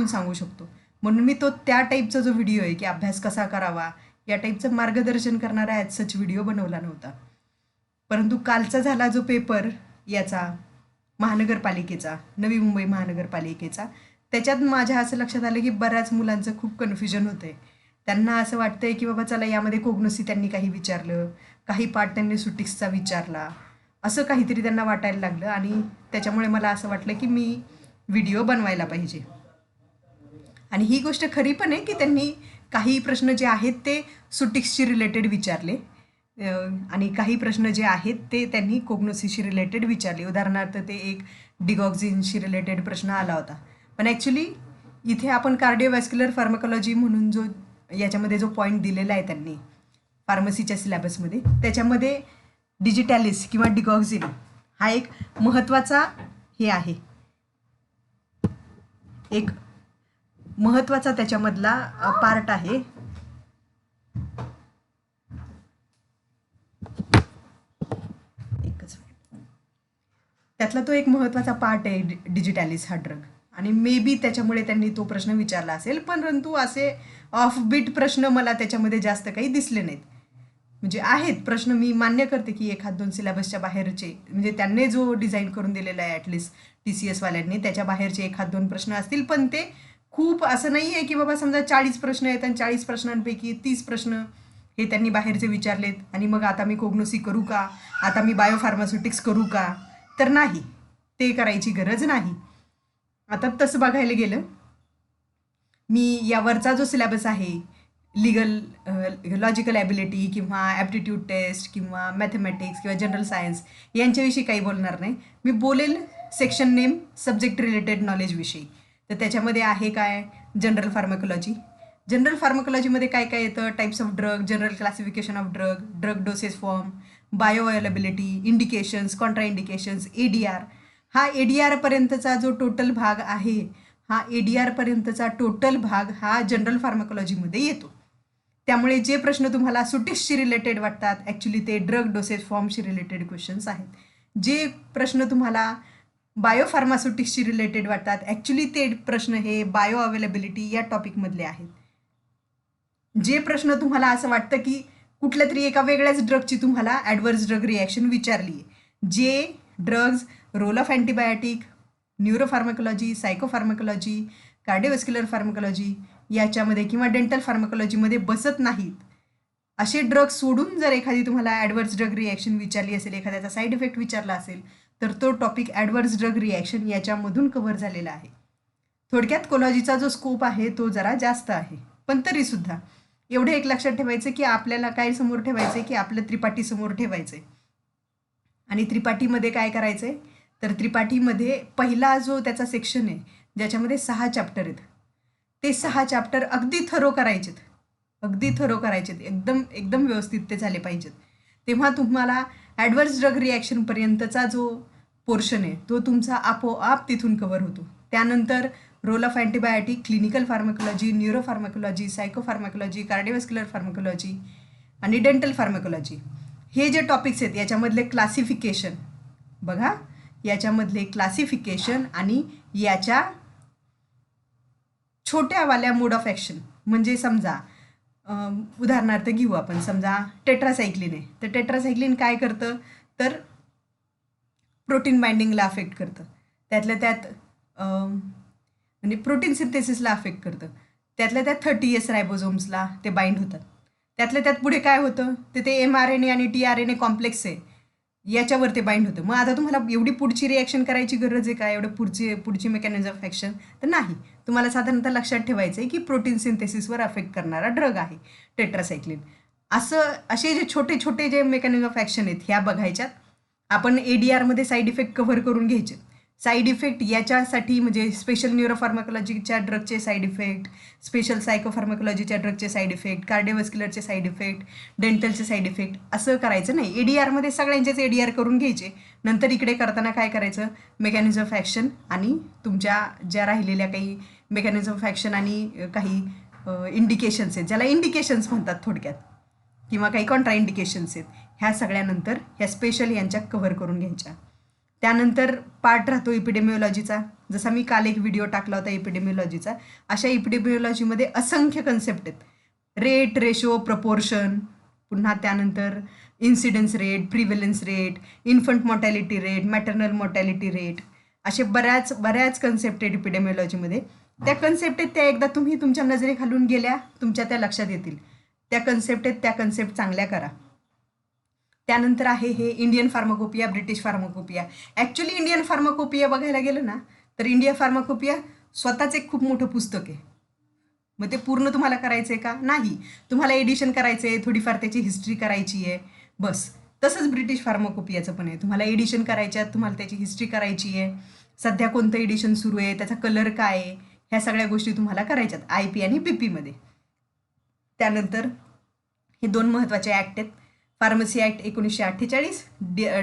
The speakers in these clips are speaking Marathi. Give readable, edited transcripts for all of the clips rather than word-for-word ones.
सांगू शकतो. म्हणून मी त्या टाईपचा जो व्हिडिओ आहे की अभ्यास कसा करावा या टाईपचं मार्गदर्शन करणारा ॲज सच व्हिडिओ बनवला नव्हता. परंतु कालचा झाला जो पेपर याचा महानगरपालिकेचा, नवी मुंबई महानगरपालिकेचा, त्याच्यात माझ्या असं लक्षात आलं की बऱ्याच मुलांचं खूप कन्फ्युजन होतं आहे. त्यांना असं वाटतंय की बाबा चला यामध्ये कोग्नोसी त्यांनी काही विचारलं, काही पार्ट त्यांनी सुटिक्सचा विचारला, असं काहीतरी त्यांना वाटायला लागलं. आणि त्याच्यामुळे मला असं वाटलं की मी व्हिडिओ बनवायला पाहिजे. आणि ही गोष्ट खरी पण आहे की त्यांनी काही प्रश्न जे आहेत ते सुटिक्सशी रिलेटेड विचारले आणि काही प्रश्न जे आहेत ते त्यांनी कोग्नोसीशी रिलेटेड विचारले. उदाहरणार्थ ते एक डिगॉक्झिनशी रिलेटेड प्रश्न आला होता. पण ॲक्च्युली इथे आपण कार्डिओवॅस्क्युलर फार्माकोलॉजी म्हणून जो याच्यामध्ये जो पॉईंट दिलेला आहे त्यांनी फार्मसीच्या सिलेबसमध्ये, त्याच्यामध्ये डिजिटॅलिस किंवा डिगॉक्झिन हा एक महत्त्वाचा हे आहे, एक महत्त्वाचा त्याच्यामधला पार्ट आहे. एकच मिनिट. त्यातला तो एक महत्त्वाचा पार्ट आहे डिजिटॅलिस हा ड्रग. आणि मे बी त्याच्यामुळे त्यांनी तो प्रश्न विचारला असेल. परंतु असे ऑफबीट प्रश्न मला त्याच्यामध्ये जास्त काही दिसले नाहीत. म्हणजे आहेत प्रश्न, मी मान्य करते की 1-2 सिलेबसच्या बाहेरचे, म्हणजे त्यांनी जो डिझाईन करून दिलेला आहे ॲटलिस्ट TCS वाल्यांनी, त्याच्या बाहेरचे 1-2 प्रश्न असतील. पण ते खूप असं नाही आहे की बाबा समजा 40 प्रश्न आहेत आणि 40 प्रश्नांपैकी 30 प्रश्न हे त्यांनी बाहेरचे विचारलेत आणि मग आता मी कोग्नोसी करू का, आता मी बायोफार्मास्युटिक्स करू का, तर नाही, ते करायची गरज नाही. आता तसं बघायला गेलं, मी यावरचा जो सिलेबस आहे लिगल, लॉजिकल ॲबिलिटी किंवा ॲप्टिट्यूड टेस्ट किंवा मॅथमॅटिक्स किंवा जनरल सायन्स यांच्याविषयी काही बोलणार नाही. मी बोलेल सेक्शन नेम सब्जेक्ट रिलेटेड नॉलेजविषयी. तर त्याच्यामध्ये आहे काय, जनरल फार्माकोलॉजी. जनरल फार्माकोलॉजीमध्ये काय काय येतं, types of drug, general classification of drug, drug doses form, bio availability, indications, Contra indications, ADR. हा ADR पर्यंतचा जो टोटल भाग आहे, हा ADR पर्यंतचा टोटल भाग हा जनरल फार्माकोलॉजीमध्ये येतो. त्यामुळे जे प्रश्न तुम्हाला सुटिक्सशी रिलेटेड वाटतात ॲक्च्युली ते ड्रग डोसेस फॉर्मशी रिलेटेड क्वेश्चन्स आहेत. जे प्रश्न तुम्हाला बायोफार्मास्युटिक्सशी रिलेटेड वाटतात ॲक्च्युली ते प्रश्न हे बायो अवेलेबिलिटी या टॉपिकमधले आहेत. जे प्रश्न तुम्हाला असं वाटतं की कुठल्या तरी एका वेगळ्याच ड्रगची तुम्हाला ॲडव्हर्स ड्रग रिॲक्शन विचारली आहे, जे drugs, role of antibiotic, neuropharmacology, psychopharmacology, cardiovascular pharmacology याच्यामध्ये किंवा डेंटल फार्माकोलॉजीमध्ये बसत नाहीत, असे ड्रग सोडून जर एखादी तुम्हाला ॲडव्हर्स ड्रग रिॲक्शन विचारली असेल, एखाद्याचा साईड इफेक्ट विचारला असेल, तर तो टॉपिक ॲडव्हर्स ड्रग रिॲक्शन याच्यामधून कव्हर झालेला आहे. थोडक्यात कोलॉजीचा जो स्कोप आहे तो जरा जास्त आहे. पण तरीसुद्धा एवढं एक लक्षात ठेवायचं की आपल्याला काय समोर ठेवायचं की आपलं त्रिपाठी समोर ठेवायचं आहे. आणि त्रिपाठीमध्ये काय करायचं आहे, तर त्रिपाठीमध्ये पहिला जो त्याचा सेक्शन आहे ज्याच्यामध्ये 6 चॅप्टर आहेत, ते 6 चॅप्टर अगदी थरो करायचेत, एकदम एकदम व्यवस्थित ते झाले पाहिजेत. तेव्हा तुम्हाला ॲडव्हर्स ड्रग रिॲक्शनपर्यंतचा जो पोर्शन आहे तो तुमचा आपोआप तिथून कव्हर होतो. त्यानंतर role of antibiotic, clinical pharmacology, neuropharmacology, psychopharmacology, cardiovascular pharmacology आणि डेंटल फार्माकोलॉजी हे जे टॉपिक्स आहेत याच्यामधले क्लासिफिकेशन बघा, याच्यामधले क्लासिफिकेशन आणि याच्या छोट्यावाल्या मोड ऑफ ॲक्शन. म्हणजे समजा उदाहरणार्थ घेऊ आपण, समजा टेट्रासायक्लिन आहे, तर टेट्रासायक्लिन काय करतं, तर प्रोटीन बाइंडिंगला अफेक्ट करतं, त्यातल्या त्यात म्हणजे प्रोटीन सिंथेसिसला अफेक्ट करतं, त्यातल्या त्यात 30S रायबोझोम्सला ते बाइंड होतात. त्यातल्या त्यात पुढे काय होतं, ते mRNA आणि tRNA कॉम्प्लेक्स आहे याच्यावर ते बाइंड होतं. मग आता तुम्हाला एवढी पुढची रिॲक्शन करायची गरज आहे का, एवढं पुढची मेकॅनिझम ऑफ ॲक्शन तर नाही. तुम्हाला साधारणतः लक्षात ठेवायचं आहे की प्रोटीन सिंथेसिसवर अफेक्ट करणारा ड्रग आहे टेट्रासायक्लिन. असे जे छोटे छोटे जे मेकॅनिझम ऑफ ॲक्शन आहेत ह्या बघायच्यात. आपण ADRमध्ये साईड इफेक्ट कव्हर करून घ्यायचे. साईड इफेक्ट याच्यासाठी म्हणजे स्पेशल न्यूरोफार्माकोलॉजीच्या ड्रगचे साईड इफेक्ट, स्पेशल सायकोफार्माकोलॉजीच्या ड्रगचे साईड इफेक्ट, कार्डिओव्हास्क्युलरचे साईड इफेक्ट, डेंटलचे साईड इफेक्ट असं करायचं नाही. ADRमध्ये सगळ्यांचेच ADR करून घ्यायचे. नंतर इकडे करताना काय करायचं, मेकॅनिझम ऑफ ॲक्शन आणि तुमच्या ज्या राहिलेल्या काही मेकॅनिझम ऑफ ॲक्शन आणि काही इंडिकेशन्स आहेत, ज्याला इंडिकेशन्स म्हणतात थोडक्यात, किंवा काही कॉन्ट्रा इंडिकेशन्स आहेत, ह्या सगळ्यानंतर ह्या स्पेशल यांच्या कव्हर करून घ्यायच्या. त्यानंतर पार्ट राहतो इपिडेमिओलॉजीचा, जसा मी काल एक व्हिडिओ टाकला होता एपिडेमिओलॉजीचा, अशा एपिडेमिओलॉजीमध्ये असंख्य कन्सेप्ट आहेत. रेट, रेशो, प्रपोर्शन, पुन्हा त्यानंतर incidence rate, prevalence rate, infant mortality rate, maternal mortality rate, असे बऱ्याच कन्सेप्ट आहेत एपिडेमिओलॉजीमध्ये. त्या कन्सेप्ट आहेत त्या एकदा तुम्ही तुमच्या नजरेखालून गेल्या, तुमच्या त्या लक्षात येतील. त्या कन्सेप्ट आहेत त्या कन्सेप्ट चांगल्या करा. त्यानंतर आहे हे Indian pharmacopoeia, British pharmacopoeia. Actually Indian pharmacopoeia बघायला गेलं ना तर इंडिया फार्माकोपिया स्वतःच एक खूप मोठं पुस्तक आहे. मग ते पूर्ण तुम्हाला करायचं आहे का? नाही. तुम्हाला एडिशन करायचं आहे, थोडीफार त्याची हिस्ट्री करायची आहे, बस. तसंच ब्रिटिश फार्माकोपियाचं पण आहे. तुम्हाला एडिशन करायच्या, तुम्हाला त्याची हिस्ट्री करायची आहे, सध्या कोणतं एडिशन सुरू आहे, त्याचा कलर काय आहे, ह्या सगळ्या गोष्टी तुम्हाला करायच्यात IP आणि BP त्यानंतर हे 2 महत्त्वाचे ॲक्ट आहेत. Pharmacy act 1948,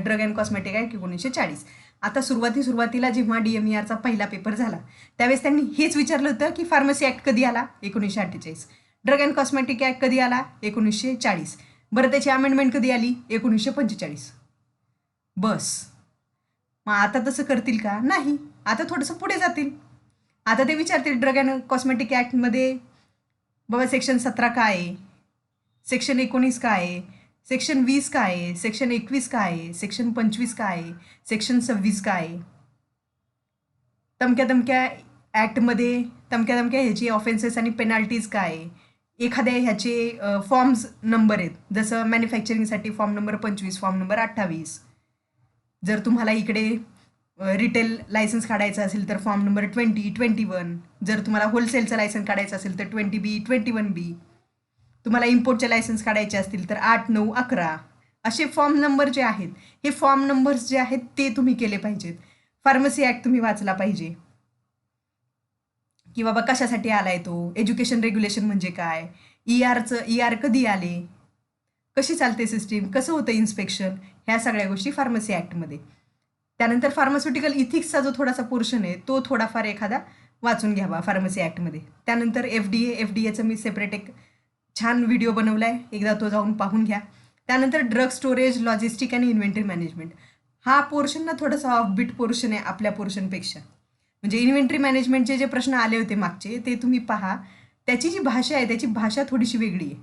drug and cosmetic act 1940. आता सुरुवातीला जेव्हा DMERचा पहिला पेपर झाला त्यावेळेस त्यांनी हेच विचारलं होतं की फार्मसी ॲक्ट कधी आला? 1948. ड्रग अँड कॉस्मेटिक ॲक्ट कधी आला? 1940. बरं, त्याची अमेंडमेंट कधी आली? 1945. बस. मग आता तसं करतील का? नाही. आता थोडंसं पुढे जातील. आता ते विचारतील ड्रग अँड कॉस्मेटिक ॲक्टमध्ये बाबा सेक्शन 17 काय आहे, सेक्शन 19 काय आहे, सेक्शन 20 काय आहे, सेक्शन 21 काय आहे, सेक्शन 25 काय आहे, सेक्शन 26 काय आहे. तमक्या ॲक्टमध्ये तमक्या ह्याची ऑफेन्सेस आणि पेनाल्टीज काय आहे, एखाद्या ह्याचे फॉर्म्स नंबर आहेत. जसं मॅन्युफॅक्चरिंगसाठी फॉर्म नंबर 25, फॉर्म नंबर 28. जर तुम्हाला इकडे रिटेल लायसन्स काढायचं असेल तर फॉर्म नंबर 20, 21. जर तुम्हाला होलसेलचं लायसन्स काढायचं असेल तर 20B, 21B. तुम्हाला इम्पोर्टचे लायसन्स काढायचे असतील तर 8, 9, 11. असे फॉर्म नंबर जे आहेत, हे फॉर्म नंबर्स जे आहेत ते तुम्ही केले पाहिजेत. फार्मसी ॲक्ट तुम्ही वाचला पाहिजे की बाबा कशासाठी आलाय तो, एज्युकेशन रेग्युलेशन म्हणजे काय, ER कधी आले, कशी चालते सिस्टीम, कसं होतं इन्स्पेक्शन, ह्या सगळ्या गोष्टी फार्मसी ॲक्टमध्ये. त्यानंतर फार्मास्युटिकल इथिक्सचा जो थोडासा पोर्शन आहे तो थोडाफार एखादा वाचून घ्यावा फार्मसी ॲक्टमध्ये. त्यानंतर FDAचं मी सेपरेट एक छान व्हिडिओ बनवला आहे, एकदा तो जाऊन पाहून घ्या. त्यानंतर ड्रग स्टोरेज, लॉजिस्टिक आणि इन्व्हेंटरी मॅनेजमेंट. हा पोर्शन ना थोडासा ऑफबीट पोर्शन आहे आपल्या पोर्शनपेक्षा. म्हणजे इन्व्हेंटरी मॅनेजमेंटचे जे प्रश्न आले होते मागचे ते तुम्ही पहा. त्याची जी भाषा आहे त्याची भाषा थोडीशी वेगळी आहे.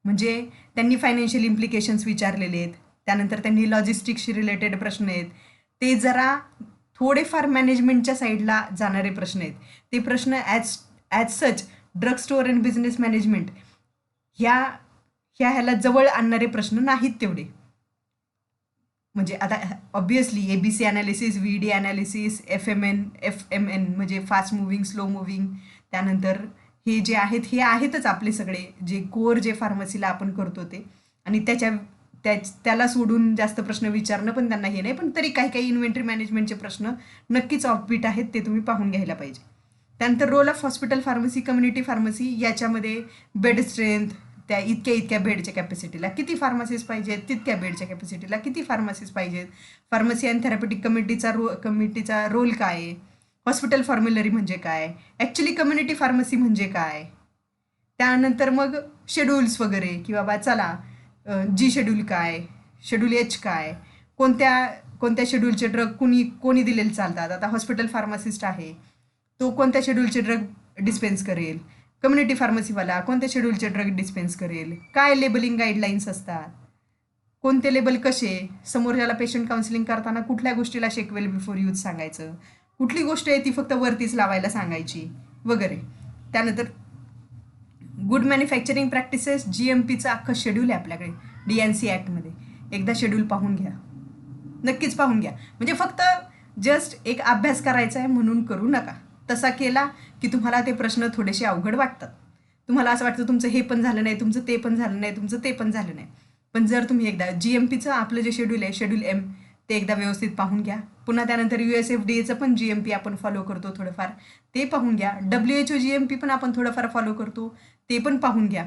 म्हणजे त्यांनी फायनान्शियल इम्प्लिकेशन्स विचारलेले आहेत, त्यानंतर त्यांनी लॉजिस्टिक्सशी रिलेटेड प्रश्न आहेत, ते जरा थोडेफार मॅनेजमेंटच्या साईडला जाणारे प्रश्न आहेत. ते प्रश्न as such drug store and business management ह्याला जवळ आणणारे प्रश्न नाहीत तेवढे. म्हणजे आता obviously ABC analysis, VD analysis, FMN म्हणजे फास्ट मुव्हिंग, स्लो मुव्हिंग, त्यानंतर हे जे आहेत हे आहेतच आपले सगळे जे कोर जे फार्मसीला आपण करतो ते. आणि त्याला सोडून जास्त प्रश्न विचारणं पण त्यांना हे नाही, पण तरी काही इन्व्हेंटरी मॅनेजमेंटचे प्रश्न नक्कीच ऑफबीट आहेत, ते तुम्ही पाहून घ्यायला पाहिजे. त्यानंतर role of hospital pharmacy, community pharmacy, याच्यामध्ये बेड स्ट्रेंथ, त्या इतक्या बेडच्या कॅपॅसिटीला किती फार्मसीज पाहिजेत, तितक्या बेडच्या कॅपॅसिटीला किती फार्मसीज पाहिजेत, फार्मसी अँड थेरॅपेटिक कमिटीचा रोल काय आहे, हॉस्पिटल फॉर्म्युलरी म्हणजे काय, ॲक्च्युली कम्युनिटी फार्मसी म्हणजे काय. त्यानंतर मग शेड्यूल्स वगैरे की बाबा चला G शेड्यूल काय, शेड्यूल H काय, कोणत्या शेड्यूलचे ड्रग कोणी दिलेले चालतात. आता हॉस्पिटल फार्मासिस्ट आहे तो कोणत्या शेड्यूलचे ड्रग डिस्पेन्स करेल, कम्युनिटी फार्मसीवाला कोणत्या शेड्यूलचे ड्रग डिस्पेन्स करेल, काय लेबलिंग गाईडलाईन्स असतात, कोणते लेबल कसे, समोरच्याला पेशंट काउन्सिलिंग करताना कुठल्या गोष्टीला शेकवेल बिफोर यूज सांगायचं, कुठली गोष्ट आहे ती फक्त वरतीच लावायला सांगायची वगैरे. त्यानंतर गुड मॅन्युफॅक्चरिंग प्रॅक्टिसेस, GMPचं अख्खं शेड्यूल आहे आपल्याकडे DNC ॲक्टमध्ये. एकदा शेड्यूल पाहून घ्या, नक्कीच पाहून घ्या. म्हणजे फक्त जस्ट एक अभ्यास करायचा आहे म्हणून करू नका. तसा केला की तुम्हाला ते प्रश्न थोडेसे अवघड वाटतात. तुम्हाला असं वाटतं तुमचं हे पण झालं नाही, तुमचं ते पण झालं नाही, तुमचं ते पण झालं नाही. पण जर तुम्ही एकदा GMPचं आपलं जे शेड्यूल आहे, शेड्यूल M, ते एकदा व्यवस्थित पाहून घ्या. पुन्हा त्यानंतर USFDAचं पण GMP आपण फॉलो करतो थोडंफार, ते पाहून घ्या. WHO GMP पण आपण थोडंफार फॉलो करतो, ते पण पाहून घ्या.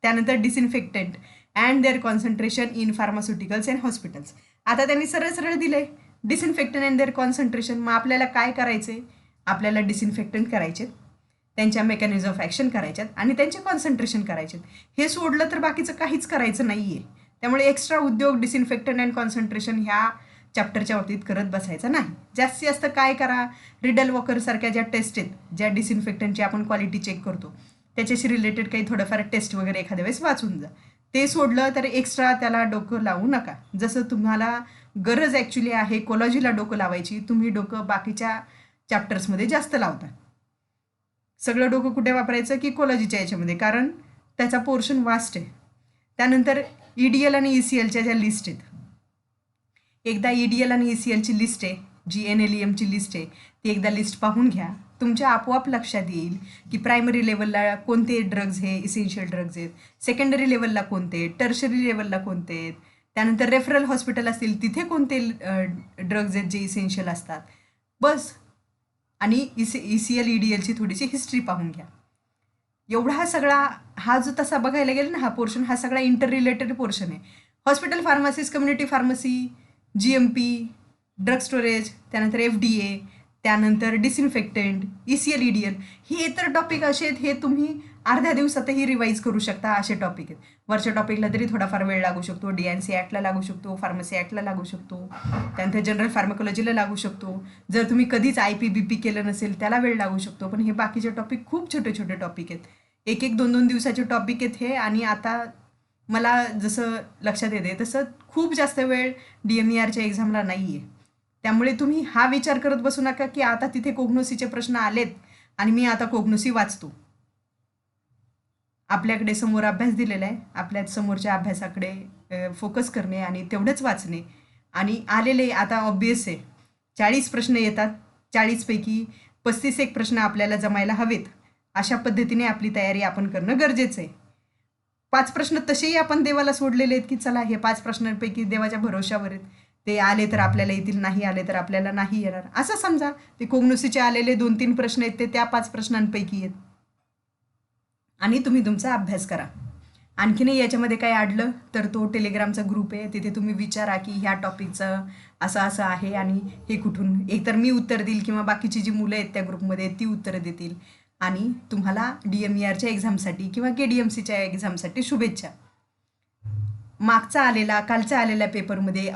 त्यानंतर disinfectant and their concentration in pharmaceuticals and hospitals. आता त्यांनी सरळ दिलंय डिसइन्फेक्टंट अँड देअर कॉन्सन्ट्रेशन. मग आपल्याला काय करायचं आहे, आपल्याला डिसइन्फेक्टंट करायचे, त्यांच्या मेकॅनिझम ऑफ ॲक्शन करायच्यात आणि त्यांचे कॉन्सन्ट्रेशन करायचे. हे सोडलं तर बाकीचं काहीच करायचं नाही आहे. त्यामुळे एक्स्ट्रा उद्योग डिसइन्फेक्टंट अँड कॉन्सन्ट्रेशन ह्या चॅप्टरच्या बाबतीत करत बसायचं नाही. जास्तीत जास्त काय करा, रिडल वॉकरसारख्या ज्या टेस्ट आहेत, ज्या डिसइन्फेक्टंटची आपण क्वालिटी चेक करतो त्याच्याशी रिलेटेड काही थोडंफार टेस्ट वगैरे एखाद्या वेळेस वाचून जा. ते सोडलं तर एक्स्ट्रा त्याला डोकं लावू नका. जसं तुम्हाला गरज ॲक्च्युली आहे कोलॉजीला डोकं लावायची, तुम्ही डोकं बाकीच्या चॅप्टर्समध्ये जास्त लावता. सगळं डोकं कुठे वापरायचं की कोलॉजीच्या याच्यामध्ये, कारण त्याचा पोर्शन वास्ट आहे. त्यानंतर EDL आणि ECLच्या ज्या लिस्ट आहेत, एकदा EDL आणि ECLची लिस्ट आहे, जी NLEMची लिस्ट आहे, ती एकदा लिस्ट पाहून घ्या. तुमच्या आपोआप लक्षात येईल की प्रायमरी लेवलला कोणते ड्रग्ज हे इसेन्शियल ड्रग्ज आहेत, सेकंडरी लेवलला कोणते, टर्शरी लेवलला कोणते आहेत, त्यानंतर रेफरल हॉस्पिटल असतील तिथे कोणते ड्रग्ज आहेत जे इसेन्शियल असतात, बस. आणि ECL EDLची थोडीशी हिस्ट्री पाहून घ्या. एवढा हा जो तसा बघायला गेला ना, हा पोर्शन हा सगळा इंटर रिलेटेड पोर्शन आहे. Hospital pharmacies, community pharmacy, GMP, drug storage, त्यानंतर FDA, त्यानंतर डिसइन्फेक्टंट, ECL EDL, हे तर टॉपिक असे आहेत, हे तुम्ही अर्ध्या दिवसातही रिवाईज करू शकता. असे टॉपिक आहेत. वरच्या टॉपिकला तरी थोडाफार वेळ लागू शकतो, DNC ॲक्टला लागू शकतो, फार्मसी ॲक्टला लागू शकतो, त्यानंतर जनरल फार्माकोलॉजीला लागू शकतो. जर तुम्ही कधीच IPBP केलं नसेल त्याला वेळ लागू शकतो. पण हे बाकीचे टॉपिक खूप छोटे छोटे टॉपिक आहेत, 1-1, 2-2 दिवसाचे टॉपिक आहेत हे. आणि आता मला जसं लक्षात येते तसं खूप जास्त वेळ DMERच्या एक्झामला नाही आहे. त्यामुळे तुम्ही हा विचार करत बसू नका की आता तिथे कोग्नोसीचे प्रश्न आलेत आणि मी आता कोग्नोसी वाचतो. आपल्याकडे समोर अभ्यास दिलेला आहे, आपल्या समोरच्या अभ्यासाकडे फोकस करणे आणि तेवढंच वाचणे. आणि आलेले आता ऑब्वियस आहे 40 प्रश्न येतात, 40पैकी 35 प्रश्न आपल्याला जमायला हवेत. अशा पद्धतीने आपली तयारी आपण करणं गरजेचं आहे. 5 प्रश्न तसेही आपण देवाला सोडलेले आहेत की चला हे 5 प्रश्नांपैकी देवाच्या भरोशावर आहेत, ते आले तर आपल्याला येतील, नाही आले तर आपल्याला नाही येणार, असं समजा. ते कोग्नोसीचे आलेले 2-3 प्रश्न आहेत ते त्या 5 प्रश्नांपैकी आहेत. आणि तुम्ही तुमचा अभ्यास करा. आणखीनही याच्यामध्ये काय अडलं तर तो टेलिग्रामचा ग्रुप आहे, तिथे तुम्ही विचारा की ह्या टॉपिकचं असं असं आहे आणि हे कुठून, एकतर मी उत्तर देईल किंवा बाकीची जी मुलं आहेत त्या ग्रुपमध्ये ती उत्तरं देतील. आणि तुम्हाला DMERच्या एक्झामसाठी किंवा KDMCच्या एक्झामसाठी शुभेच्छा. कालचा आलेल्या पेपरमध्ये